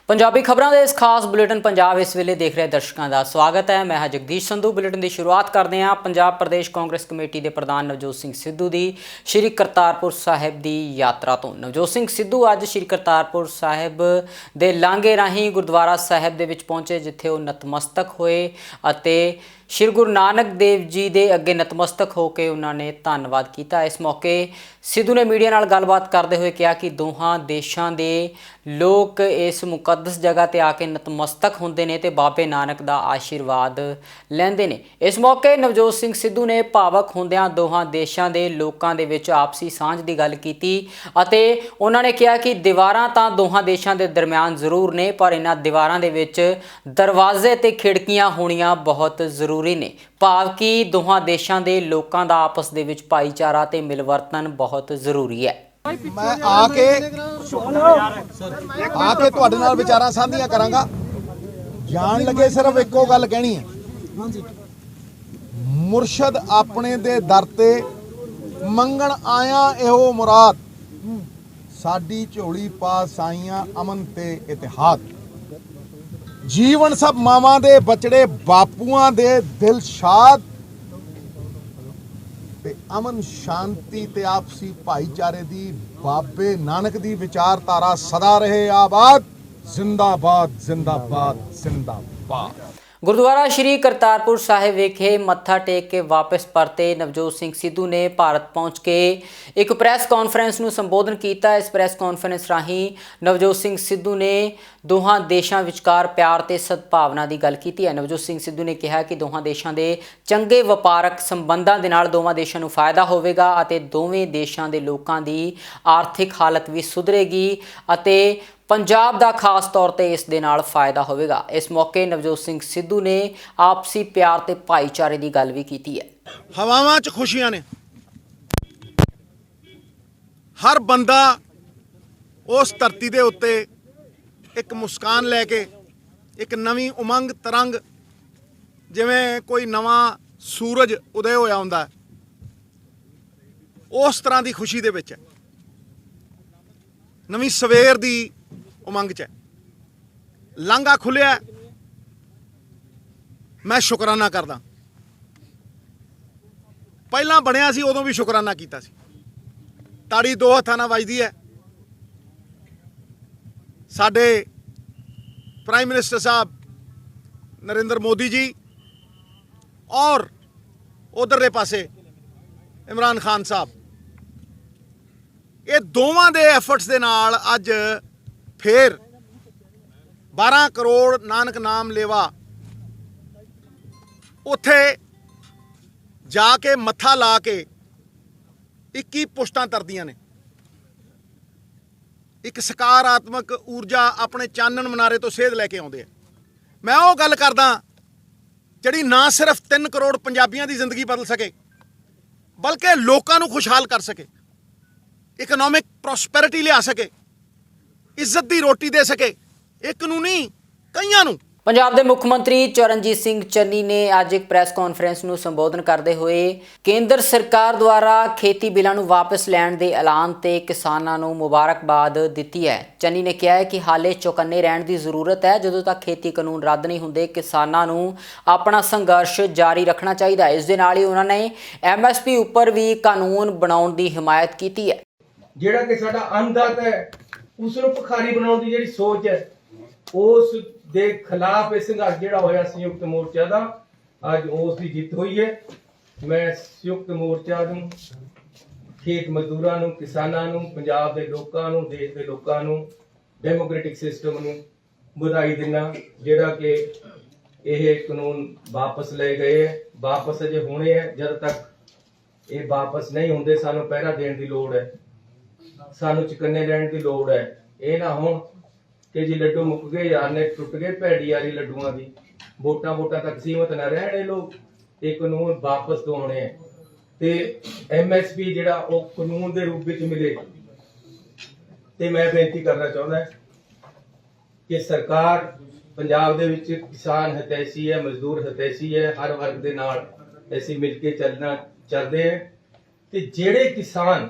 पंजाबी खबरों के इस खास बुलेटिन पंजाब इस वेले देख रहे दर्शकों का स्वागत है। मैं जगदीश संधू। बुलेटिन की शुरुआत करते हैं पंजाब प्रदेश कांग्रेस कमेटी के प्रधान नवजोत सिंह सिद्धू की श्री करतारपुर साहिब की यात्रा तो। नवजोत सिंह सिद्धू अज श्री करतारपुर साहिब के लांघे राही गुरुद्वारा साहिब दे विच पहुंचे, जिथे वो नतमस्तक होए अते श्री गुरु नानक देव जी के अगे नतमस्तक होकर उन्होंने धन्नवाद किया। इस मौके सिद्धू ने मीडिया नाल गलबात करते हुए कहा कि दोहां देशों के लोग इस मुकद्दस जगह ते आके नतमस्तक होंदे ने ते बाबे नानक दा आशीर्वाद लैंदे ने। इस मौके नवजोत सिंह सिद्धू ने भावक होंदियां दोहां देशों के लोगों के विच आपसी सांझ की गल कीती अते उन्होंने कहा कि दीवारां तां दोहां देशों के दरम्यान जरूर ने, पर इन्हां दीवारां दे विच दरवाजे ते खिड़कियां होणियां बहुत जरूरी ने। भाव कि दोहां देशों के लोगों का आपस दे विच भाईचारा ते मिलवर्तन बहुत जरूरी है। मैं आके तुहाडे नाल विचारां साझीआं करांगा। जान लगे सिर्फ इक्को गल कहनी है, मुर्शद अपने दे दर ते मंगण आया इहो मुराद, साडी झोली पा साईयां अमन ते इतिहाद। जीवन सब मावां दे बचड़े बापूआं दे दिल शाद, ते अमन शांति ते आपसी भाईचारे दी बाबे नानक दी विचारधारा सदा रहे आबाद। जिंदाबाद जिंदाबाद जिंदाबाद। गुरुद्वारा श्री करतारपुर साहिब विखे मत्था टेक के वापस परते नवजोत सिंह सिद्धू ने भारत पहुँच के एक प्रैस कॉन्फ्रेंस को संबोधन किया। इस प्रैस कॉन्फ्रेंस राही नवजोत सिंह सिद्धू ने दोहां देशों विचकार प्यार ते सद्भावना की गल की है। नवजोत सिंह सिद्धू ने कहा कि दोहां देशों के चंगे वपारक संबंधों के नाल दोवां देशों को फायदा होवेगा अते दोवें देशों के लोगों की आर्थिक हालत भी सुधरेगी अते पंजाब का खास तौर पर इस दे नाल फायदा होवेगा। इस मौके नवजोत सिंह सिद्धू ने आपसी प्यार ते भाईचारे की गल भी की है। हवावां च खुशियां ने, हर बंदा उस धरती दे उत्ते एक मुस्कान लैके एक नवीं उमंग तरंग, जिवें कोई नवा सूरज उदय होया हुंदा है, उस तरह की खुशी दे विच है। नवीं सवेर दी उमंग च है। लांघा खुलिया, मैं शुकराना करदा। पहला बनिया सी उदों भी शुकराना कीता सी। ताड़ी दो हत्थां नाल वजदी है। साडे प्राइम मिनिस्टर साहब नरेंद्र मोदी जी और उधरले पासे इमरान खान साहब, ये दोवां दे एफर्ट्स दे नाल अज फिर 12 करोड़ नानक नाम लेवा उत्थे जाके मत्था ला के 21 पुश्तां तरदियां ने। एक सकारात्मक ऊर्जा अपने चानन मनारे तो सेध लैके आउंदे आ। मैं वो गल करदा जिहड़ी ना सिर्फ 3 करोड़ पंजाबियों की जिंदगी बदल सके, बल्कि लोकां नूं खुशहाल कर सके, इकनॉमिक प्रॉस्पैरिटी लिया सके, इज्जत दी रोटी दे सके, एक नूं नहीं कईयां नूं। पंजाब के मुख्यमंत्री चरणजीत सिंह चन्नी ने अज एक प्रैस कॉन्फ्रेंस को संबोधन करते हुए केंद्र सरकार द्वारा खेती बिलों को वापस लैण के ऐलान ते किसानों को मुबारकबाद दी है। चन्नी ने कहा है कि हाले चौकन्ने रहने की जरूरत है। जदों तक खेती कानून रद्द नहीं होंदे किसानों को अपना संघर्ष जारी रखना चाहिए। इस दे नाल ही उन्होंने MSP उपर भी कानून बनाउण की हिमायत की है। जिहड़ा कि साडा अन्नदाता है उसनूं भखारी बनाउण दी जिहड़ी सोच है उस दे खिलाफ इह संघर्ष जिहड़ा होया संयुक्त मोर्चा दा अज उस दी जिੱਤ होई है। मैं संयुक्त मोर्चा नूं, खेत मजदूरां नूं, किसानां नूं, पंजाब दे लोकां नूं, देश दे लोकां नूं, डेमोक्रेटिक सिस्टम नूं बधाई दिना जिहड़ा कि यह कानून वापस ले गए है। वापस अजे होने है। जद तक ये वापस नहीं होंदे सानूं पहरा देण दी लोड़ है, सानूं चकन्ने रहण दी लोड़ है। ये ना हो कि जी लड्डू मुक गए, यार ने टुट गए, भैड़ी यारी लड्डूआं दी, वोटां वोटां तक सीमित ना रहण। लोग ये कानून वापस तो होने हैं ते MSP जिहड़ा वो कानून दे रूप विच मिले। ते मैं बेनती करना चाहुंदा कि सरकार पंजाब दे विच किसान हितैषी है, मजदूर हितैषी है, हर वर्ग दे नाल ऐसी मिल के चलना चाहते हैं। ते जिहड़े किसान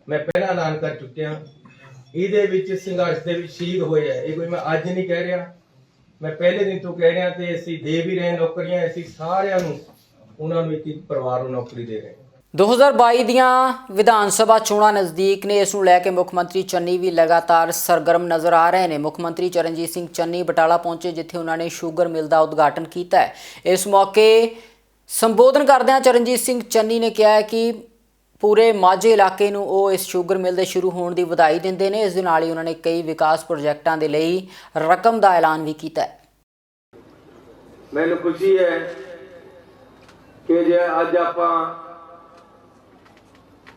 मैं पहला ऐलान कर चुकिया ਇਹਦੇ ਵਿੱਚ ਸੰਘਰਸ਼ ਦੇ ਵਿੱਚ ਸ਼ਹੀਦ ਹੋਏ ਆ। ਇਹ ਕੋਈ ਮੈਂ ਅੱਜ ਨਹੀਂ ਕਹਿ ਰਿਹਾ, ਮੈਂ ਪਹਿਲੇ ਦਿਨ ਤੋਂ ਕਹਿ ਰਿਹਾ, ਤੇ ਅਸੀਂ ਦੇ ਵੀ ਰਹੇ ਨੌਕਰੀਆਂ। ਅਸੀਂ ਸਾਰਿਆਂ ਨੂੰ ਉਹਨਾਂ ਨੂੰ ਇੱਕ ਪਰਿਵਾਰ ਨੂੰ ਨੌਕਰੀ ਦੇ ਰਹੇ। 2022 ਦੀਆਂ ਵਿਧਾਨ ਸਭਾ ਚੋਣਾਂ ਨਜ਼ਦੀਕ ਨੇ, ਇਸ ਨੂੰ ਲੈ ਕੇ ਮੁੱਖ ਮੰਤਰੀ ਚੰਨੀ ਵੀ ਲਗਾਤਾਰ ਸਰਗਰਮ ਨਜ਼ਰ ਆ ਰਹੇ ਨੇ। ਮੁੱਖ ਮੰਤਰੀ ਚਰਨਜੀਤ ਸਿੰਘ ਚੰਨੀ ਬਟਾਲਾ ਪਹੁੰਚੇ, ਜਿੱਥੇ ਉਹਨਾਂ ਨੇ ਸ਼ੂਗਰ ਮਿਲ ਦਾ ਉਦਘਾਟਨ ਕੀਤਾ ਹੈ। ਇਸ ਮੌਕੇ ਸੰਬੋਧਨ ਕਰਦਿਆਂ ਚਰਨਜੀਤ ਸਿੰਘ ਚੰਨੀ ਨੇ ਕਿਹਾ ਹੈ ਕਿ ਪੂਰੇ ਮਾਝੇ ਇਲਾਕੇ ਨੂੰ ਉਹ ਇਸ ਸ਼ੂਗਰ ਮਿਲ ਦੇ ਸ਼ੁਰੂ ਹੋਣ ਦੀ ਵਧਾਈ ਦਿੰਦੇ ਨੇ। ਇਸ ਦੇ ਨਾਲ ਹੀ ਉਹਨਾਂ ਨੇ ਕਈ ਵਿਕਾਸ ਪ੍ਰੋਜੈਕਟਾਂ ਦੇ ਲਈ ਰਕਮ ਦਾ ਐਲਾਨ ਵੀ ਕੀਤਾ ਹੈ। ਮੈਨੂੰ ਖੁਸ਼ੀ ਹੈ ਕਿ ਜੇ ਅੱਜ ਆਪਾਂ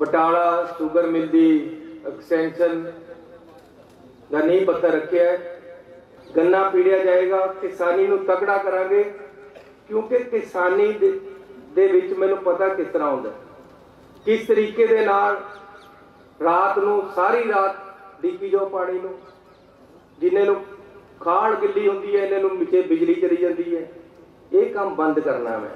ਬਟਾਲਾ ਸ਼ੂਗਰ ਮਿਲ ਦੀ ਐਕਸਟੈਂਸ਼ਨ ਦਾ ਨੀਂਹ ਪੱਥਰ ਰੱਖਿਆ। ਗੰਨਾ ਪੀੜਿਆ ਜਾਏਗਾ, ਕਿਸਾਨੀ ਨੂੰ ਤਕੜਾ ਕਰਾਂਗੇ, ਕਿਉਂਕਿ ਕਿਸਾਨੀ ਦੇ ਵਿੱਚ ਮੈਨੂੰ ਪਤਾ ਕਿਸ ਤਰ੍ਹਾਂ ਹੁੰਦਾ, ਕਿਸ ਤਰੀਕੇ ਦੇ ਨਾਲ ਰਾਤ ਨੂੰ ਸਾਰੀ ਰਾਤ ਡਿੱਗੀ ਜੋ ਪਾਣੀ ਨੂੰ, ਜਿੰਨੇ ਨੂੰ ਖਾਲ ਗਿੱਲੀ ਹੁੰਦੀ ਹੈ, ਇਹਨਾਂ ਨੂੰ ਮਿੱਠੇ ਬਿਜਲੀ ਚਲੀ ਜਾਂਦੀ ਹੈ। ਇਹ ਕੰਮ ਬੰਦ ਕਰਨਾ ਮੈਂ।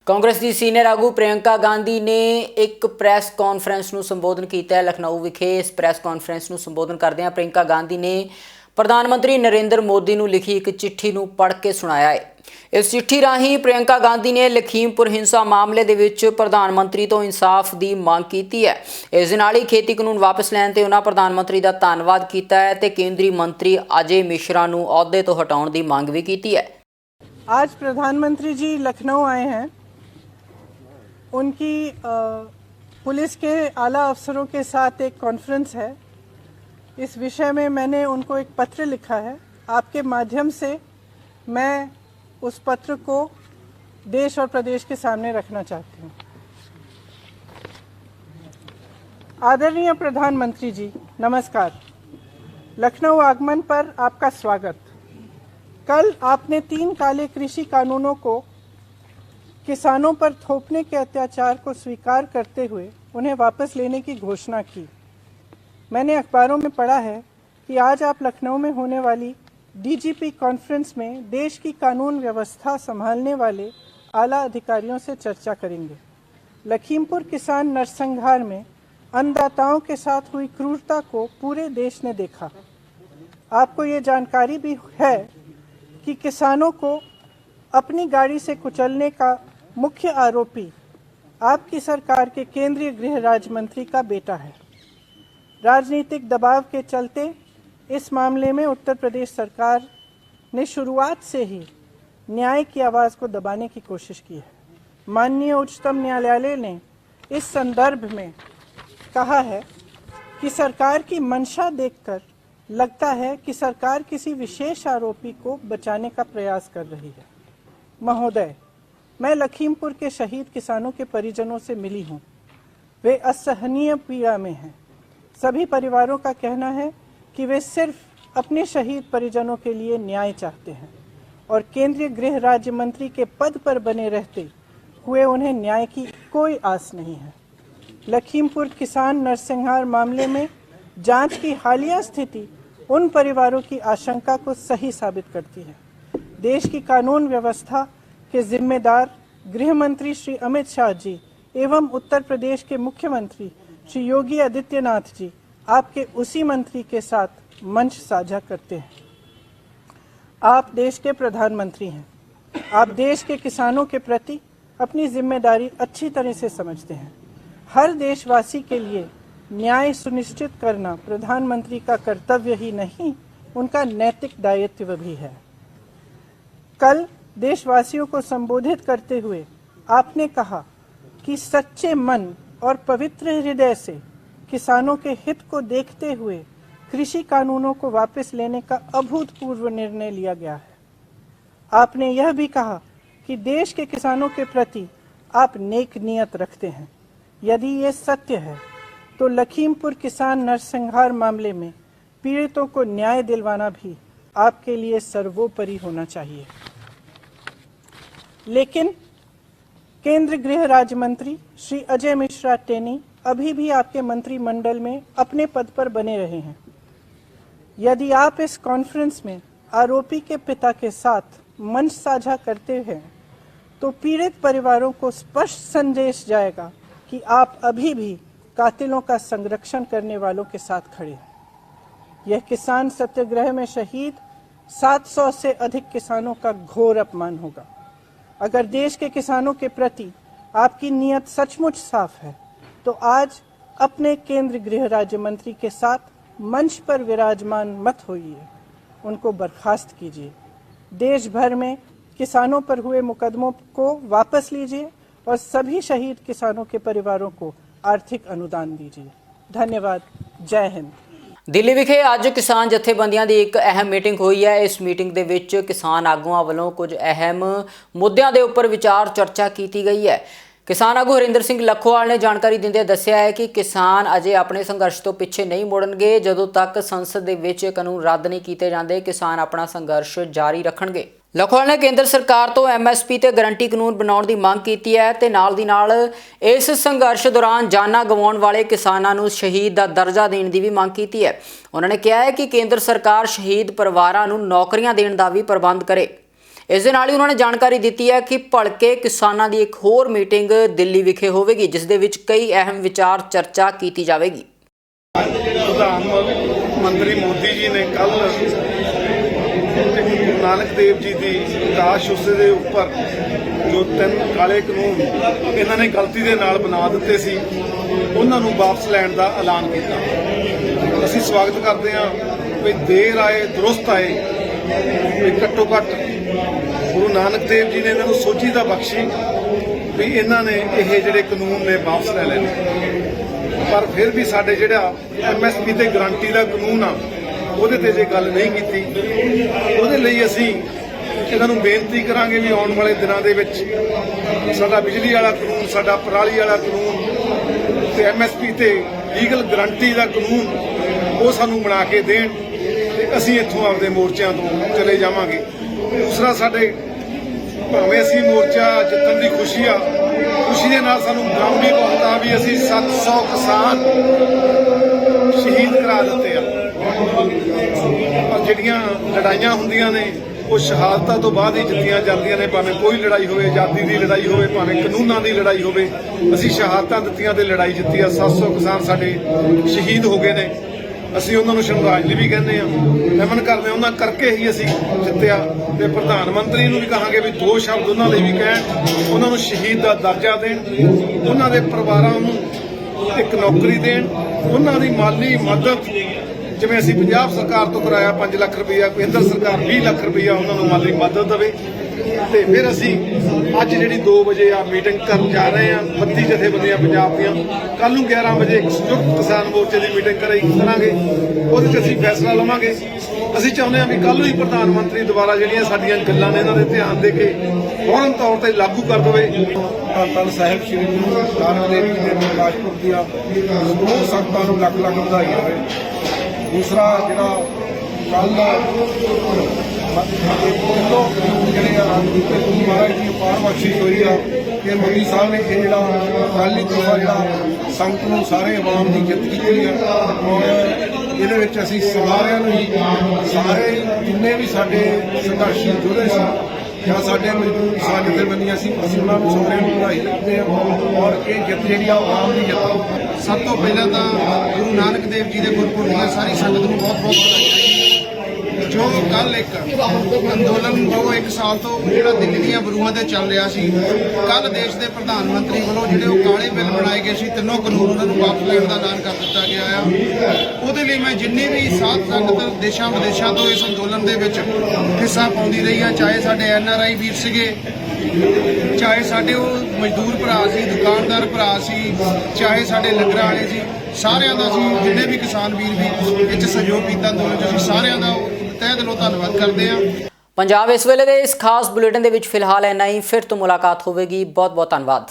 ਕਾਂਗਰਸ ਦੀ ਸੀਨੀਅਰ ਆਗੂ ਪ੍ਰਿयंका ਗਾਂਧੀ ਨੇ ਇੱਕ ਪ੍ਰੈਸ ਕਾਨਫਰੰਸ ਨੂੰ ਸੰਬੋਧਨ ਕੀਤਾ ਹੈ ਲਖਨਊ ਵਿਖੇ। ਇਸ ਪ੍ਰੈਸ ਕਾਨਫਰੰਸ ਨੂੰ ਸੰਬੋਧਨ ਕਰਦਿਆਂ ਪ੍ਰਿयंका ਗਾਂਧੀ ਨੇ ਪ੍ਰਧਾਨ ਮੰਤਰੀ ਨਰਿੰਦਰ ਮੋਦੀ ਨੂੰ ਲਿਖੀ ਇੱਕ ਚਿੱਠੀ ਨੂੰ ਪੜ੍ਹ ਕੇ ਸੁਣਾਇਆ ਹੈ। ਇਸ ਚਿੱਠੀ ਰਾਹੀਂ ਪ੍ਰਿयंका ਗਾਂਧੀ ਨੇ ਲਖੀਮਪੁਰ ਹਿੰਸਾ ਮਾਮਲੇ ਦੇ ਵਿੱਚ ਪ੍ਰਧਾਨ ਮੰਤਰੀ ਤੋਂ ਇਨਸਾਫ ਦੀ ਮੰਗ ਕੀਤੀ ਹੈ। ਇਸ ਦੇ ਨਾਲ ਹੀ ਖੇਤੀ ਕਾਨੂੰਨ ਵਾਪਸ ਲੈਣ ਤੇ ਉਹਨਾਂ ਪ੍ਰਧਾਨ ਮੰਤਰੀ ਦਾ ਧੰਨਵਾਦ ਕੀਤਾ ਹੈ ਤੇ ਕੇਂਦਰੀ ਮੰਤਰੀ ਅਜੇ ਮਿश्रा ਨੂੰ ਅਹੁਦੇ ਤੋਂ ਹਟਾਉਣ ਦੀ ਮੰਗ ਵੀ ਕੀਤੀ ਹੈ। आज प्रधानमंत्री जी लखनऊ आए हैं। उनकी पुलिस के आला अफसरों के साथ एक कॉन्फ्रेंस है। इस विषय में मैंने उनको एक पत्र लिखा है। आपके माध्यम से मैं उस पत्र को देश और प्रदेश के सामने रखना चाहती हूँ। आदरणीय प्रधानमंत्री जी नमस्कार। लखनऊ आगमन पर आपका स्वागत। कल आपने 3 काले कृषि कानूनों को किसानों पर थोपने के अत्याचार को स्वीकार करते हुए उन्हें वापस लेने की घोषणा की। मैंने अखबारों में पढ़ा है कि आज आप लखनऊ में होने वाली डीजीपी कॉन्फ्रेंस में देश की कानून व्यवस्था संभालने वाले आला अधिकारियों से चर्चा करेंगे। लखीमपुर किसान नरसंहार में अन्नदाताओं के साथ हुई क्रूरता को पूरे देश ने देखा। आपको ये जानकारी भी है कि किसानों को अपनी गाड़ी से कुचलने का मुख्य आरोपी आपकी सरकार के केंद्रीय गृह राज्य मंत्री का बेटा है। राजनीतिक दबाव के चलते इस मामले में उत्तर प्रदेश सरकार ने शुरुआत से ही न्याय की आवाज़ को दबाने की कोशिश की है। माननीय उच्चतम न्यायालय ने इस संदर्भ में कहा है कि सरकार की मंशा देखकर लगता है कि सरकार किसी विशेष आरोपी को बचाने का प्रयास कर रही है। महोदय, मैं लखीमपुर के शहीद किसानों के परिजनों से मिली हूँ। वे असहनीय पीड़ा में हैं। सभी परिवारों का कहना है कि वे सिर्फ अपने शहीद परिजनों के लिए न्याय चाहते हैं और केंद्रीय गृह राज्य मंत्री के पद पर बने रहते हुए उन्हें न्याय की कोई आस नहीं है। लखीमपुर किसान नरसंहार मामले में जांच की हालिया स्थिति उन परिवारों की आशंका को सही साबित करती है। देश की कानून व्यवस्था के जिम्मेदार गृह मंत्री श्री अमित शाह जी एवं उत्तर प्रदेश के मुख्यमंत्री श्री योगी आदित्यनाथ जी आपके उसी मंत्री के साथ मंच साझा करते हैं। आप देश के प्रधानमंत्री हैं। आप देश के किसानों के प्रति अपनी जिम्मेदारी अच्छी तरह से समझते हैं। हर देशवासी के लिए न्याय सुनिश्चित करना प्रधानमंत्री का कर्तव्य ही नहीं, उनका नैतिक दायित्व भी है। कल देशवासियों को संबोधित करते हुए आपने कहा कि सच्चे मन और पवित्र हृदय से किसानों के हित को देखते हुए कृषि कानूनों को वापस लेने का अभूतपूर्व निर्णय लिया गया है। आपने यह भी कहा कि देश के किसानों के प्रति आप नेक नियत रखते हैं। यदि ये सत्य है तो लखीमपुर किसान नरसंहार मामले में पीड़ितों को न्याय दिलवाना भी आपके लिए सर्वोपरि होना चाहिए। लेकिन केंद्र गृह राज्य मंत्री श्री अजय मिश्रा टेनी अभी भी आपके मंत्रिमंडल में अपने पद पर बने रहे हैं। यदि आप इस कॉन्फ्रेंस में आरोपी के पिता के साथ मंच साझा करते हैं तो पीड़ित परिवारों को स्पष्ट संदेश जाएगा कि आप अभी भी कातिलों का संरक्षण करने वालों के साथ खड़े हैं। यह किसान सत्याग्रह में शहीद 700 से अधिक किसानों का घोर अपमान होगा। अगर देश के किसानों के प्रति आपकी नीयत सचमुच साफ है तो आज अपने केंद्रीय गृह राज्य मंत्री के साथ मंच पर विराजमान मत होइए, उनको बर्खास्त कीजिए। देश भर में किसानों पर हुए मुकदमों को वापस लीजिए और सभी शहीद किसानों के परिवारों को आर्थिक अनुदान दीजिए। धन्यवाद। जय हिंद। ਦਿੱਲੀ ਵਿਖੇ ਅੱਜ ਕਿਸਾਨ ਜਥੇਬੰਦੀਆਂ ਦੀ ਇੱਕ ਅਹਿਮ ਮੀਟਿੰਗ ਹੋਈ ਹੈ। ਇਸ ਮੀਟਿੰਗ ਦੇ ਵਿੱਚ ਕਿਸਾਨ ਆਗੂਆਂ ਵੱਲੋਂ ਕੁਝ ਅਹਿਮ ਮੁੱਦਿਆਂ ਦੇ ਉੱਪਰ ਵਿਚਾਰ ਚਰਚਾ ਕੀਤੀ ਗਈ ਹੈ। ਕਿਸਾਨ ਆਗੂ ਹਰਿੰਦਰ ਸਿੰਘ ਲੱਖੋਵਾਲ ਨੇ ਜਾਣਕਾਰੀ ਦਿੰਦੇ ਦੱਸਿਆ ਹੈ ਕਿ ਕਿਸਾਨ ਅਜੇ ਆਪਣੇ ਸੰਘਰਸ਼ ਤੋਂ ਪਿੱਛੇ ਨਹੀਂ ਮੁੜਨਗੇ। ਜਦੋਂ ਤੱਕ ਸੰਸਦ ਦੇ ਵਿੱਚ ਕਾਨੂੰਨ ਰੱਦ ਨਹੀਂ ਕੀਤੇ ਜਾਂਦੇ, ਕਿਸਾਨ ਆਪਣਾ ਸੰਘਰਸ਼ ਜਾਰੀ ਰੱਖਣਗੇ। ਲੱਖੋਵਾਲ ਨੇ ਕੇਂਦਰ ਸਰਕਾਰ ਤੋਂ MSP ਤੇ ਗਰੰਟੀ ਕਾਨੂੰਨ ਬਣਾਉਣ ਦੀ ਮੰਗ ਕੀਤੀ ਹੈ ਤੇ ਨਾਲ ਦੀ ਨਾਲ ਇਸ ਸੰਘਰਸ਼ ਦੌਰਾਨ ਜਾਨਾਂ ਗਵਾਉਣ ਵਾਲੇ ਕਿਸਾਨਾਂ ਨੂੰ ਸ਼ਹੀਦ ਦਾ ਦਰਜਾ ਦੇਣ ਦੀ ਵੀ ਮੰਗ ਕੀਤੀ ਹੈ। ਉਹਨਾਂ ਨੇ ਕਿਹਾ ਹੈ ਕਿ ਕੇਂਦਰ ਸਰਕਾਰ ਸ਼ਹੀਦ ਪਰਿਵਾਰਾਂ ਨੂੰ ਨੌਕਰੀਆਂ ਦੇਣ ਦਾ ਵੀ ਪ੍ਰਬੰਧ ਕਰੇ। ਇਸ ਦੇ ਨਾਲ ਹੀ ਉਹਨਾਂ ਨੇ ਜਾਣਕਾਰੀ ਦਿੱਤੀ ਹੈ ਕਿ ਭਲਕੇ ਕਿਸਾਨਾਂ ਦੀ ਇੱਕ ਹੋਰ ਮੀਟਿੰਗ ਦਿੱਲੀ ਵਿਖੇ ਹੋਵੇਗੀ, ਜਿਸ ਦੇ ਵਿੱਚ ਕਈ ਅਹਿਮ ਵਿਚਾਰ ਚਰਚਾ ਕੀਤੀ ਜਾਵੇਗੀ। ਪ੍ਰਧਾਨ ਮੰਤਰੀ ਮੋਦੀ ਜੀ ਨੇ ਕੱਲ ਗੁਰੂ ਨਾਨਕ ਦੇਵ ਜੀ ਦੀ ਪ੍ਰਕਾਸ਼ ਉਤਸਵ ਦੇ ਉੱਪਰ ਜੋ 3 ਕਾਲੇ ਕਾਨੂੰਨ ਇਹਨਾਂ ਨੇ ਗਲਤੀ ਦੇ ਨਾਲ ਬਣਾ ਦਿੱਤੇ ਸੀ, ਉਹਨਾਂ ਨੂੰ ਵਾਪਸ ਲੈਣ ਦਾ ਐਲਾਨ ਕੀਤਾ। ਅਸੀਂ ਸਵਾਗਤ ਕਰਦੇ ਹਾਂ ਵੀ ਦੇਰ ਆਏ ਦੁਰਸਤ ਆਏ, ਵੀ ਘੱਟੋ ਘੱਟ ਗੁਰੂ ਨਾਨਕ ਦੇਵ ਜੀ ਨੇ ਇਹਨਾਂ ਨੂੰ ਸੋਝੀ ਦਾ ਬਖਸ਼ੀ ਵੀ ਇਹਨਾਂ ਨੇ ਇਹ ਜਿਹੜੇ ਕਾਨੂੰਨ ਨੇ ਵਾਪਸ ਲੈ ਲੈਣੇ। ਪਰ ਫਿਰ ਵੀ ਸਾਡੇ ਜਿਹੜਾ MSP ਤੇ ਗਰੰਟੀ ਦਾ ਕਾਨੂੰਨ ਆ, ਉਹਦੇ ਤੇ ਜੇ ਗੱਲ ਨਹੀਂ ਕੀਤੀ, ਉਹਦੇ ਲਈ ਅਸੀਂ ਇਹਨਾਂ ਨੂੰ ਬੇਨਤੀ ਕਰਾਂਗੇ ਵੀ ਆਉਣ ਵਾਲੇ ਦਿਨਾਂ ਦੇ ਵਿੱਚ ਸਾਡਾ ਬਿਜਲੀ ਵਾਲਾ ਕਾਨੂੰਨ, ਸਾਡਾ ਪਰਾਲੀ ਵਾਲਾ ਕਾਨੂੰਨ ਤੇ MSP ਤੇ ਲੀਗਲ ਗਰੰਟੀ ਦਾ ਕਾਨੂੰਨ ਉਹ ਸਾਨੂੰ ਬਣਾ ਕੇ ਦੇਣ ਤੇ ਅਸੀਂ ਇੱਥੋਂ ਆਪਦੇ ਮੋਰਚਿਆਂ ਤੋਂ ਚਲੇ ਜਾਵਾਂਗੇ। ਦੂਸਰਾ, ਸਾਡੇ ਭਾਵੇਂ ਅਸੀਂ ਮੋਰਚਾ ਜਿੱਤਣ ਦੀ ਖੁਸ਼ੀ ਆ, ਖੁਸ਼ੀ ਦੇ ਨਾਲ ਸਾਨੂੰ ਗਮ ਵੀ ਬਹੁਤ ਆ ਵੀ ਅਸੀਂ 700 ਕਿਸਾਨ ਸ਼ਹੀਦ ਕਰਾ ਦਿੱਤੇ ਆ। ਪਰ ਜਿਹੜੀਆਂ ਲੜਾਈਆਂ ਹੁੰਦੀਆਂ ਨੇ ਉਹ ਸ਼ਹਾਦਤਾਂ ਤੋਂ ਬਾਅਦ ਹੀ ਜਿੱਤੀਆਂ ਜਾਂਦੀਆਂ ਨੇ। ਭਾਵੇਂ ਕੋਈ ਲੜਾਈ ਹੋਵੇ, ਆਜ਼ਾਦੀ ਦੀ ਲੜਾਈ ਹੋਵੇ, ਭਾਵੇਂ ਕਾਨੂੰਨਾਂ ਦੀ ਲੜਾਈ ਹੋਵੇ, ਅਸੀਂ ਸ਼ਹਾਦਤਾਂ ਦਿੱਤੀਆਂ ਤੇ ਲੜਾਈ ਜਿੱਤੀ ਆ। 700 ਕਿਸਾਨ ਸਾਡੇ ਸ਼ਹੀਦ ਹੋ ਗਏ ਨੇ। ਅਸੀਂ ਉਹਨਾਂ ਨੂੰ ਸ਼ਰਧਾਂਜਲੀ ਵੀ ਕਹਿੰਦੇ ਆ, ਨਮਨ ਕਰਦੇ ਆ, ਉਹਨਾਂ ਕਰਕੇ ਹੀ ਅਸੀਂ ਜਿੱਤਿਆ। ਤੇ ਪ੍ਰਧਾਨ ਮੰਤਰੀ ਨੂੰ ਵੀ ਕਹਾਂਗੇ ਵੀ 2 ਸ਼ਬਦ ਉਹਨਾਂ ਲਈ ਵੀ ਕਹਿਣ, ਉਹਨਾਂ ਨੂੰ ਸ਼ਹੀਦ ਦਾ ਦਰਜਾ ਦੇਣ, ਉਹਨਾਂ ਦੇ ਪਰਿਵਾਰਾਂ ਨੂੰ ਇੱਕ ਨੌਕਰੀ ਦੇਣ, ਉਹਨਾਂ ਦੀ ਮਾਲੀ ਮਦਦ ਜਿਵੇਂ ਅਸੀਂ ਪੰਜਾਬ ਸਰਕਾਰ ਤੋਂ ਕਰਾਇਆ 5 ਲੱਖ ਰੁਪਈਆ, ਕੇਂਦਰ ਸਰਕਾਰ 20 ਲੱਖ ਰੁਪਈਆ ਉਹਨਾਂ ਨੂੰ ਮਾਲੀ ਮਦਦ ਦੇਵੇ। ਤੇ ਫਿਰ ਅਸੀਂ ਅੱਜ ਜਿਹੜੀ 2 ਵਜੇ ਆ ਮੀਟਿੰਗ ਕਰਨ ਜਾ ਰਹੇ ਹਾਂ 32 ਜਥੇਬੰਦੀਆਂ ਪੰਜਾਬ ਦੀਆਂ। ਕੱਲ ਨੂੰ 11 ਵਜੇ ਇੱਕ ਸੰਯੁਕਤ ਕਿਸਾਨ ਮੋਰਚੇ ਦੀ ਮੀਟਿੰਗ ਕਰਾਂਗੇ, ਉਹਦੇ 'ਚ ਅਸੀਂ ਫੈਸਲਾ ਲਵਾਂਗੇ। ਅਸੀਂ ਚਾਹੁੰਦੇ ਹਾਂ ਵੀ ਕੱਲ ਨੂੰ ਹੀ ਪ੍ਰਧਾਨ ਮੰਤਰੀ ਦੁਬਾਰਾ ਜਿਹੜੀਆਂ ਸਾਡੀਆਂ ਗੱਲਾਂ ਨੇ ਇਹਨਾਂ ਦੇ ਧਿਆਨ ਦੇ ਕੇ ਫੌਰਨ ਤੌਰ ਤੇ ਲਾਗੂ ਕਰ ਦੇਵੇ। ਧੰਨ ਸਾਹਿਬ ਸ਼੍ਰੀ ਗੁਰੂ ਨਾਨਕ ਦੇਵ ਜੀ ਦੇ ਪ੍ਰਕਾਸ਼ ਪੁਰਬ ਦੀਆਂ ਸਮੂਹ ਸੰਗਤਾਂ ਨੂੰ ਲੱਖ ਲੱਖ ਵਧਾਈਆਂ ਹੋਵੇ। ਦੂਸਰਾ, ਜਿਹੜਾ ਕੱਲ ਜਿਹੜੇ ਆ ਗੁਰੂ ਮਹਾਰਾਜ ਦੀ ਅਪਾਰ ਬਖਸ਼ਿਸ਼ ਹੋਈ ਆ ਕਿ ਮੋਦੀ ਸਾਹਿਬ ਨੇ ਇਹ ਜਿਹੜਾ ਅਕਾਲੀ ਤੋਹਫਾ ਜਿਹੜਾ ਸੰਗਤ ਨੂੰ ਸਾਰੇ ਆਵਾਮ ਦੀ ਜਿੱਤ ਕੀਤੀ ਆ। ਔਰ ਇਹਦੇ ਵਿੱਚ ਅਸੀਂ ਸਾਰਿਆਂ ਨੂੰ ਹੀ, ਸਾਰੇ ਜਿੰਨੇ ਵੀ ਸਾਡੇ ਸੰਘਰਸ਼ੀ ਯੋਧੇ ਸੀ ਜਾਂ ਸਾਡੇ ਮਜ਼ਦੂਰ ਕਿਸਾਨ ਜਥੇਬੰਦੀਆਂ ਸੀ, ਅਸੀਂ ਉਹਨਾਂ ਨੂੰ ਸਾਰਿਆਂ ਨੂੰ ਵਧਾਈ ਦਿੰਦੇ ਹਾਂ। ਔਰ ਇਹ ਜਿੱਤ ਜਿਹੜੀ ਆ ਆਵਾਮ ਦੀ ਜਿੱਤ। ਸਭ ਤੋਂ ਪਹਿਲਾਂ ਤਾਂ ਗੁਰੂ ਨਾਨਕ ਦੇਵ ਜੀ ਦੇ ਗੁਰਪੁਰਬ ਦੀਆਂ ਸਾਰੀ ਸੰਗਤ ਨੂੰ ਬਹੁਤ ਬਹੁਤ ਵਧਾਈਆਂ। ਜੋ ਕੱਲ ਇੱਕ ਅੰਦੋਲਨ ਉਹ 1 ਸਾਲ ਤੋਂ ਜਿਹੜਾ ਦਿੱਲੀ ਦੀਆਂ ਬਰੂਹਾਂ ਤੇ ਚੱਲ ਰਿਹਾ ਸੀ, ਕੱਲ ਦੇਸ਼ ਦੇ ਪ੍ਰਧਾਨ ਮੰਤਰੀ ਵੱਲੋਂ ਜਿਹੜੇ ਉਹ ਕਾਲੇ ਬਿੱਲ ਬਣਾਏ ਗਏ ਸੀ, 3 ਕਾਨੂੰਨ ਉਹਨਾਂ ਨੂੰ ਵਾਪਸ ਲੈਣ ਦਾ ਐਲਾਨ ਕਰ ਦਿੱਤਾ ਗਿਆ ਆ। ਉਹਦੇ ਲਈ ਮੈਂ ਜਿੰਨੀ ਵੀ ਸਾਧ ਸੰਗਤ ਦੇਸ਼ਾਂ ਵਿਦੇਸ਼ਾਂ ਤੋਂ ਇਸ ਅੰਦੋਲਨ ਦੇ ਵਿੱਚ ਹਿੱਸਾ ਪਾਉਂਦੀ ਰਹੀ ਆ, ਚਾਹੇ ਸਾਡੇ NRI ਵੀਰ ਸੀਗੇ, ਚਾਹੇ ਸਾਡੇ ਉਹ ਮਜ਼ਦੂਰ ਭਰਾ ਸੀ, ਦੁਕਾਨਦਾਰ ਭਰਾ ਸੀ, ਚਾਹੇ ਸਾਡੇ ਲੰਗਰਾਂ ਵਾਲੇ ਸੀ, ਸਾਰਿਆਂ ਦਾ ਅਸੀਂ ਜਿਹੜੇ ਵੀ ਕਿਸਾਨ ਵੀਰ ਵੀ ਵਿੱਚ ਸਹਿਯੋਗ ਕੀਤਾ ਅੰਦੋਲਨ 'ਚ, ਅਸੀਂ ਸਾਰਿਆਂ ਦਾ ਤਹਿ ਦਿਲੋਂ ਧੰਨਵਾਦ ਕਰਦੇ ਹਾਂ। ਪੰਜਾਬ ਇਸ ਵੇਲੇ ਦੇ ਇਸ ਖਾਸ ਬੁਲੇਟਿਨ ਦੇ ਵਿੱਚ ਫਿਲਹਾਲ ਇੰਨਾ ਹੀ। ਫਿਰ ਤੋਂ ਮੁਲਾਕਾਤ ਹੋਵੇਗੀ। ਬਹੁਤ ਬਹੁਤ ਧੰਨਵਾਦ।